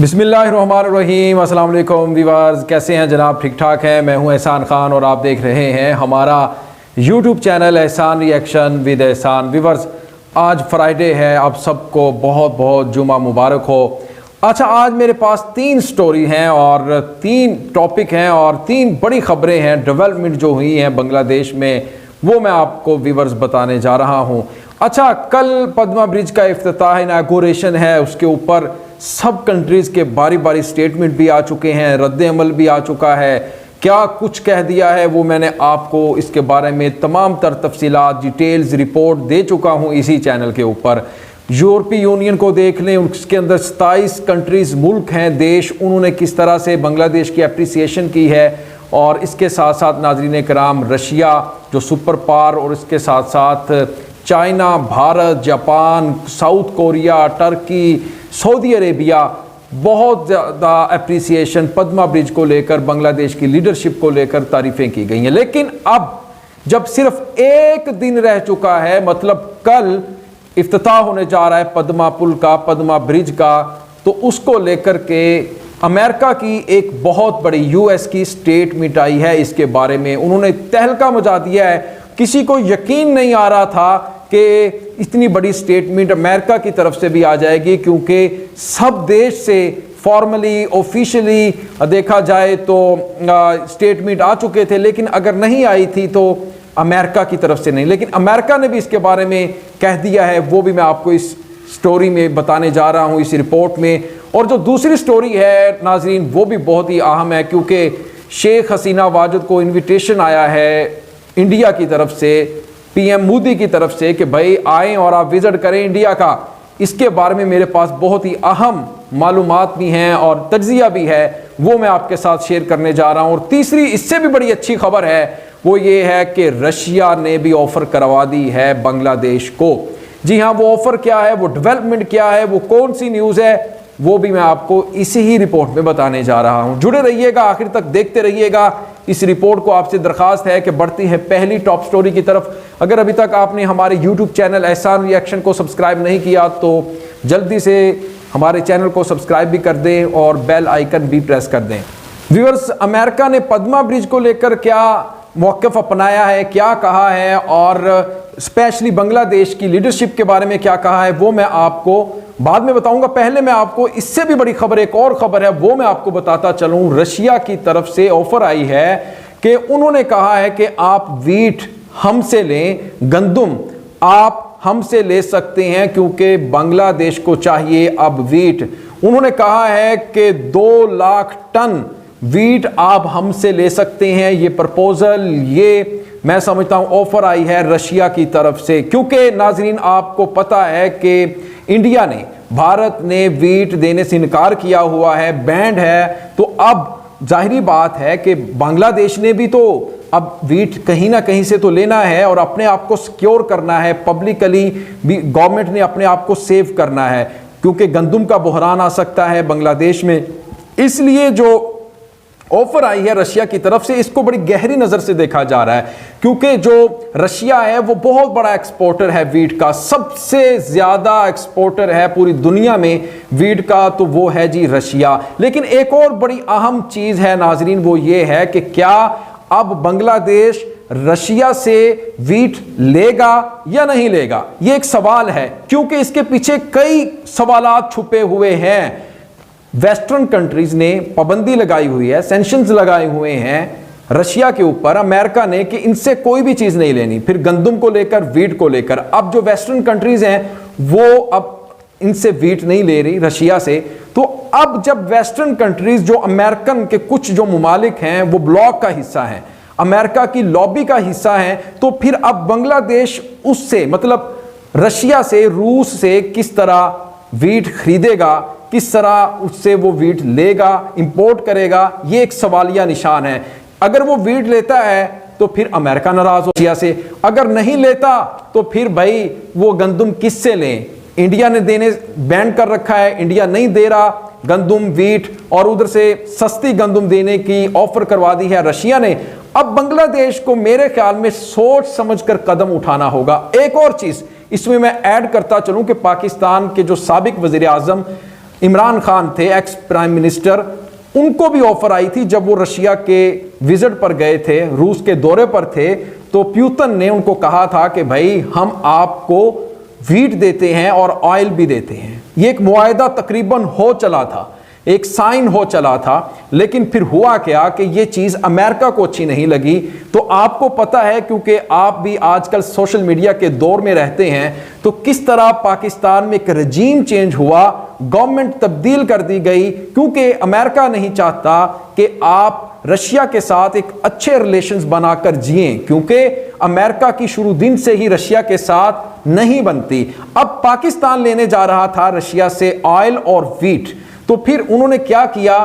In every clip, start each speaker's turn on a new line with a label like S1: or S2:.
S1: बिस्मिल्लाहिर्रहमानिर्रहीम। अस्सलाम वालेकुम व्यूअर्स, कैसे हैं जनाब? ठीक ठाक हैं। मैं हूं एहसान ख़ान और आप देख रहे हैं हमारा यूट्यूब चैनल एहसान रिएक्शन विद एहसान। व्यूअर्स, आज फ्राइडे है, आप सबको बहुत बहुत जुमा मुबारक हो। अच्छा, आज मेरे पास 3 स्टोरी हैं और 3 टॉपिक हैं और 3 बड़ी ख़बरें हैं, डेवलपमेंट जो हुई हैं बांग्लादेश में, वो मैं आपको व्यूअर्स बताने जा रहा हूँ। अच्छा, कल पद्मा ब्रिज का इफ्तिताह इनॉग्रेशन है, उसके ऊपर सब कंट्रीज़ के बारी बारी स्टेटमेंट भी आ चुके हैं, रद्द अमल भी आ चुका है। क्या कुछ कह दिया है वो मैंने आपको इसके बारे में तमाम तर तफसीलात डिटेल्स रिपोर्ट दे चुका हूँ इसी चैनल के ऊपर। यूरोपीय यूनियन को देख लें, उसके अंदर 27 कंट्रीज़ मुल्क हैं, देश, उन्होंने किस तरह से बांग्लादेश की अप्रिसिएशन की है। और इसके साथ साथ नाज़रीन कराम, रशिया जो सुपर पावर, और इसके साथ साथ China, Bharat, Japan, south Korea, Turkey, Saudi Arabia, बहुत ज़्यादा अप्रिसिएशन पद्मा ब्रिज को लेकर, बांग्लादेश की लीडरशिप को लेकर तारीफ़ें की गई हैं। लेकिन अब जब सिर्फ एक दिन रह चुका है, मतलब कल इफ्तिताह होने जा रहा है पद्मा पुल का, पद्मा ब्रिज का, तो उसको लेकर के अमेरिका की एक बहुत बड़ी यूएस की स्टेटमेंट आई है। इसके बारे में उन्होंने तहलका मचा दिया है। किसी को यकीन नहीं आ रहा था कि इतनी बड़ी स्टेटमेंट अमेरिका की तरफ से भी आ जाएगी, क्योंकि सब देश से फॉर्मली ऑफिशियली देखा जाए तो स्टेटमेंट आ चुके थे, लेकिन अगर नहीं आई थी तो अमेरिका की तरफ से नहीं। लेकिन अमेरिका ने भी इसके बारे में कह दिया है, वो भी मैं आपको इस स्टोरी में बताने जा रहा हूँ, इस रिपोर्ट में। और जो दूसरी स्टोरी है नाजरीन, वो भी बहुत ही अहम है, क्योंकि शेख हसीना वाजिद को इन्विटेशन आया है इंडिया की तरफ से, पीएम मोदी की तरफ से, कि भाई आएँ और आप विजिट करें इंडिया का। इसके बारे में मेरे पास बहुत ही अहम मालूमात भी हैं और तज्जिया भी है, वो मैं आपके साथ शेयर करने जा रहा हूँ। और तीसरी, इससे भी बड़ी अच्छी खबर है, वो ये है कि रशिया ने भी ऑफ़र करवा दी है बांग्लादेश को। जी हाँ, वो ऑफ़र क्या है, वो डेवलपमेंट क्या है, वो कौन सी न्यूज़ है, वो भी मैं आपको इसी ही रिपोर्ट में बताने जा रहा हूँ। जुड़े रहिएगा, आखिर तक देखते रहिएगा। इस रिपोर्ट को आपसे दरख्वास्त है कि बढ़ती है पहली टॉप स्टोरी की तरफ। अगर अभी तक आपने हमारे यूट्यूब चैनल एहसान रिएक्शन को सब्सक्राइब नहीं किया तो जल्दी से हमारे चैनल को सब्सक्राइब भी कर दें और बेल आइकन भी प्रेस कर दें। व्यूअर्स, अमेरिका ने पद्मा ब्रिज को लेकर क्या मौक़िफ़ अपनाया है, क्या कहा है, और स्पेशली बांग्लादेश की लीडरशिप के बारे में क्या कहा है, वो मैं आपको बाद में बताऊंगा। पहले मैं आपको इससे भी बड़ी खबर, एक और खबर है, वो मैं आपको बताता चलूं। रशिया की तरफ से ऑफर आई है कि उन्होंने कहा है कि आप वीट हमसे लें, गंदुम आप हमसे ले सकते हैं, क्योंकि बांग्लादेश को चाहिए अब वीट। उन्होंने कहा है कि 2 लाख टन वीट आप हमसे ले सकते हैं। ये प्रपोजल, ये मैं समझता हूं ऑफर आई है रशिया की तरफ से, क्योंकि नाजरीन आपको पता है कि इंडिया ने, भारत ने वीट देने से इनकार किया हुआ है, बैंड है। तो अब जाहिर बात है कि बांग्लादेश ने भी तो अब वीट कहीं ना कहीं से तो लेना है और अपने आप को सिक्योर करना है, पब्लिकली भी गवर्नमेंट ने अपने आप को सेव करना है, क्योंकि गंदुम का बहरान आ सकता है बांग्लादेश में। इसलिए जो ऑफर आई है रशिया की तरफ से, इसको बड़ी गहरी नजर से देखा जा रहा है, क्योंकि जो रशिया है वो बहुत बड़ा एक्सपोर्टर है वीट का, सबसे ज्यादा एक्सपोर्टर है पूरी दुनिया में वीट का, तो वो है जी रशिया। लेकिन एक और बड़ी अहम चीज है नाजरीन, वो ये है कि क्या अब बांग्लादेश रशिया से वीट लेगा या नहीं लेगा, ये एक सवाल है, क्योंकि इसके पीछे कई सवालात छुपे हुए हैं। वेस्टर्न कंट्रीज ने पाबंदी लगाई हुई है, सैंक्शंस लगाए हुए हैं रशिया के ऊपर, अमेरिका ने, कि इनसे कोई भी चीज नहीं लेनी, फिर गंदुम को लेकर, वीट को लेकर। अब जो वेस्टर्न कंट्रीज हैं वो अब इनसे वीट नहीं ले रही रशिया से। तो अब जब वेस्टर्न कंट्रीज, जो अमेरिकन के कुछ जो ममालिक हैं वो ब्लॉक का हिस्सा हैं, अमेरिका की लॉबी का हिस्सा है, तो फिर अब बांग्लादेश उससे, मतलब रशिया से, रूस से किस तरह वीट खरीदेगा, किस तरह उससे वो वीट लेगा, इंपोर्ट करेगा, ये एक सवालिया निशान है। अगर वो वीट लेता है तो फिर अमेरिका नाराज हो रशिया से, अगर नहीं लेता तो फिर भाई वो गंदुम किससे लें। इंडिया ने देने बैन कर रखा है, इंडिया नहीं दे रहा गंदुम, वीट, और उधर से सस्ती गंदुम देने की ऑफर करवा दी है रशिया ने। अब बांग्लादेश को मेरे ख्याल में सोच समझकर कदम उठाना होगा। एक और चीज इसमें मैं ऐड करता चलूं कि पाकिस्तान के जो साबिक वजीर आजम इमरान खान थे एक्स प्राइम मिनिस्टर, उनको भी ऑफर आई थी जब वो रशिया के विजिट पर गए थे, रूस के दौरे पर थे, तो प्यूतन ने उनको कहा था कि भाई हम आपको व्हीट देते हैं और ऑयल भी देते हैं। ये एक मुआहदा तकरीबन हो चला था, एक साइन हो चला था, लेकिन फिर हुआ क्या कि ये चीज़ अमेरिका को अच्छी नहीं लगी। तो आपको पता है, क्योंकि आप भी आजकल सोशल मीडिया के दौर में रहते हैं, तो किस तरह पाकिस्तान में एक रजीम चेंज हुआ, गवर्नमेंट तब्दील कर दी गई, क्योंकि अमेरिका नहीं चाहता कि आप रशिया के साथ एक अच्छे रिलेशंस बनाकर जिएं, क्योंकि अमेरिका की शुरू दिन से ही रशिया के साथ नहीं बनती। अब पाकिस्तान लेने जा रहा था रशिया से ऑयल और व्हीट, तो फिर उन्होंने क्या किया,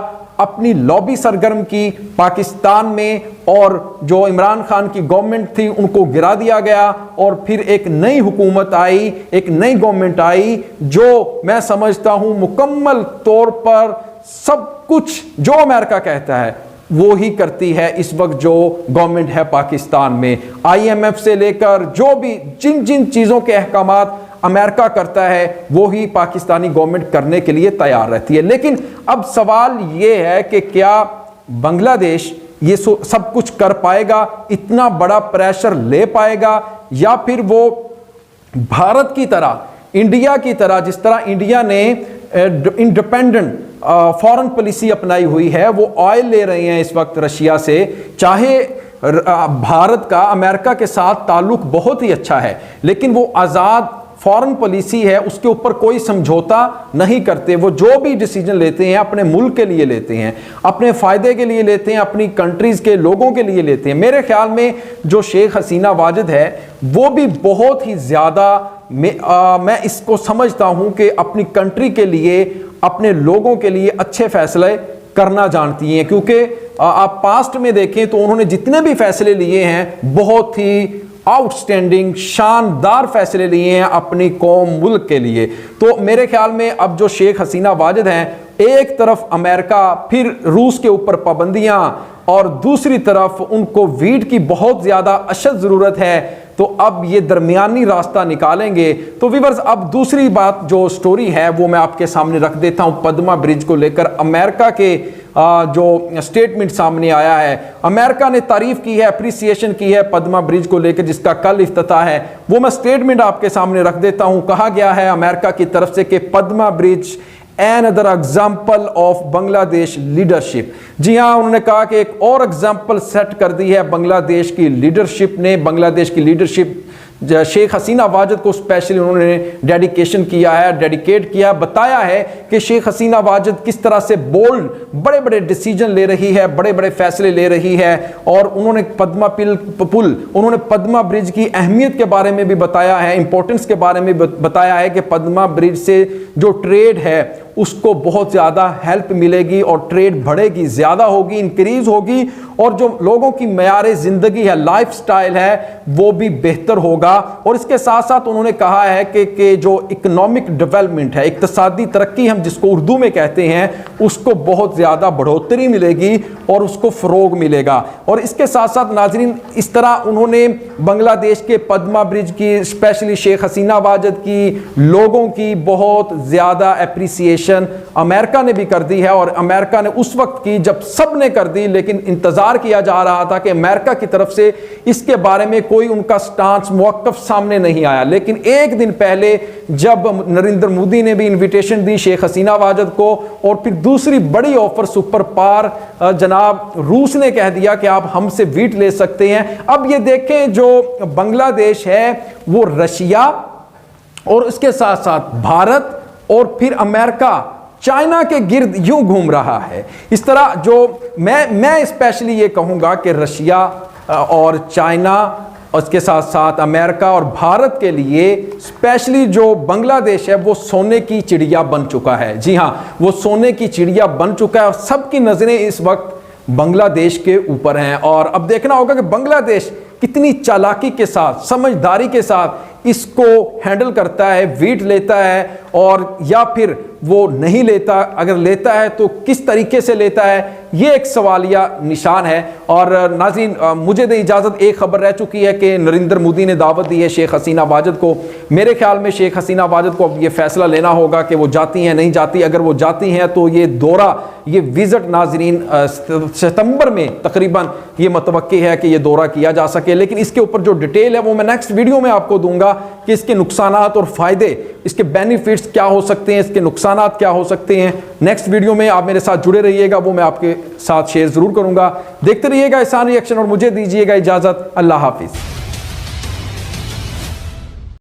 S1: अपनी लॉबी सरगर्म की पाकिस्तान में, और जो इमरान खान की गवर्नमेंट थी उनको गिरा दिया गया, और फिर एक नई हुकूमत आई, एक नई गवर्नमेंट आई, जो मैं समझता हूं मुकम्मल तौर पर सब कुछ जो अमेरिका कहता है वो ही करती है इस वक्त जो गवर्नमेंट है पाकिस्तान में। IMF से लेकर जो भी जिन जिन चीज़ों के अहकामात अमेरिका करता है वो ही पाकिस्तानी गवर्नमेंट करने के लिए तैयार रहती है। लेकिन अब सवाल ये है कि क्या बांग्लादेश ये सब कुछ कर पाएगा, इतना बड़ा प्रेशर ले पाएगा, या फिर वो भारत की तरह, इंडिया की तरह, जिस तरह इंडिया ने इंडिपेंडेंट फॉरेन पॉलिसी अपनाई हुई है, वो ऑयल ले रहे हैं इस वक्त रशिया से। चाहे भारत का अमेरिका के साथ ताल्लुक बहुत ही अच्छा है, लेकिन वो आज़ाद फॉरेन पॉलिसी है, उसके ऊपर कोई समझौता नहीं करते। वो जो भी डिसीजन लेते हैं अपने मुल्क के लिए लेते हैं, अपने फ़ायदे के लिए लेते हैं, अपनी कंट्रीज़ के लोगों के लिए लेते हैं। मेरे ख्याल में जो शेख हसीना वाजिद है वो भी बहुत ही ज़्यादा मैं इसको समझता हूँ कि अपनी कंट्री के लिए, अपने लोगों के लिए अच्छे फैसले करना जानती हैं, क्योंकि आप पास्ट में देखें तो उन्होंने जितने भी फैसले लिए हैं बहुत ही आउटस्टैंडिंग शानदार फैसले लिए हैं अपनी कौम मुल्क के लिए। तो मेरे ख्याल में अब जो शेख हसीना वाजिद हैं, एक तरफ अमेरिका, फिर रूस के ऊपर पाबंदियां, और दूसरी तरफ उनको व्हीट की बहुत ज़्यादा अशद ज़रूरत है, तो अब ये दरमियानी रास्ता निकालेंगे। तो व्यूअर्स, अब दूसरी बात जो स्टोरी है वो मैं आपके सामने रख देता हूँ पद्मा ब्रिज को लेकर। अमेरिका के जो स्टेटमेंट सामने आया है, अमेरिका ने तारीफ की है, अप्रिसिएशन की है पद्मा ब्रिज को लेकर, जिसका कल इफ्तिताह है। वो मैं स्टेटमेंट आपके सामने रख देता हूँ। कहा गया है अमेरिका की तरफ से कि Padma bridge another example of Bangladesh leadership. जी हाँ, उन्होंने कहा कि एक और एग्जाम्पल सेट कर दी है बांग्लादेश की लीडरशिप ने। बांग्लादेश की लीडरशिप शेख हसीना वाजिद को स्पेशली उन्होंने डेडिकेशन किया है, डेडिकेट किया, बताया है कि शेख हसीना वाजिद किस तरह से बोल्ड बड़े बड़े डिसीजन ले रही है, बड़े बड़े फैसले ले रही है। और उन्होंने उन्होंने पद्मा ब्रिज की अहमियत के बारे में भी बताया है, इंपॉर्टेंस के बारे में बताया है कि पद्मा ब्रिज से जो ट्रेड है उसको बहुत ज़्यादा हेल्प मिलेगी और ट्रेड बढ़ेगी, ज़्यादा होगी, इंक्रीज होगी, और जो लोगों की मयार ज़िंदगी है, लाइफ स्टाइल है, वो भी बेहतर होगा। और इसके साथ साथ उन्होंने कहा है कि जो इकोनॉमिक डेवलपमेंट है, इक्तसादी तरक्की हम जिसको उर्दू में कहते हैं, उसको बहुत ज़्यादा बढ़ोतरी मिलेगी और उसको फ़रोग मिलेगा। और इसके साथ साथ नाजरीन, इस तरह उन्होंने बांग्लादेश के पद्मा ब्रिज की, स्पेशली शेख हसीना वाजिद की, लोगों की बहुत ज़्यादा एप्रिसिएशन अमेरिका ने भी कर दी है। और अमेरिका ने उस वक्त की जब सब ने कर दी, लेकिन इंतजार किया जा रहा था कि अमेरिका की तरफ से इसके बारे में कोई उनका स्टांस मौक़िफ़ सामने नहीं आया। लेकिन एक दिन पहले जब नरेंद्र मोदी ने भी इनविटेशन दी शेख हसीना वाजिद को, और फिर दूसरी बड़ी ऑफर सुपर पावर जनाब रूस ने कह दिया कि आप हमसे व्हीट ले सकते हैं। अब ये देखें, जो बांग्लादेश है वो रशिया और इसके साथ साथ भारत और फिर अमेरिका, चाइना के गिर्द यूं घूम रहा है। इस तरह जो मैं स्पेशली ये कहूँगा कि रशिया और चाइना, उसके साथ साथ अमेरिका और भारत के लिए स्पेशली जो बांग्लादेश है वो सोने की चिड़िया बन चुका है। जी हाँ, वो सोने की चिड़िया बन चुका है और सबकी नज़रें इस वक्त बांग्लादेश के ऊपर हैं। और अब देखना होगा कि बांग्लादेश कितनी चालाकी के साथ, समझदारी के साथ इसको हैंडल करता है, व्हीट लेता है, और या फिर वो नहीं लेता, अगर लेता है तो किस तरीके से लेता है, ये एक सवालिया निशान है। और नाज़रीन, मुझे दे इजाज़त, एक खबर रह चुकी है कि नरेंद्र मोदी ने दावत दी है शेख हसीना वाजिद को। मेरे ख्याल में शेख हसीना वाजिद को अब ये फैसला लेना होगा कि वो जाती हैं नहीं जाती। अगर वो जाती हैं तो ये दौरा, ये विजिट नाज़रीन सितंबर में तकरीबन ये मतवक्की है कि ये दौरा किया जा सके। लेकिन इसके ऊपर जो डिटेल है वो मैं नेक्स्ट वीडियो में आपको दूंगा कि इसके नुकसानात और फ़ायदे, इसके बेनिफिट्स क्या हो सकते हैं, इसके नुकसानात क्या हो सकते हैं। नेक्स्ट वीडियो में आप मेरे साथ जुड़े रहिएगा, वो मैं आपके साथ शेयर ज़रूर करूँगा। देखते रहिएगा एहसान रिएक्शन और मुझे दीजिएगा इजाज़त। अल्लाह हाफिज़।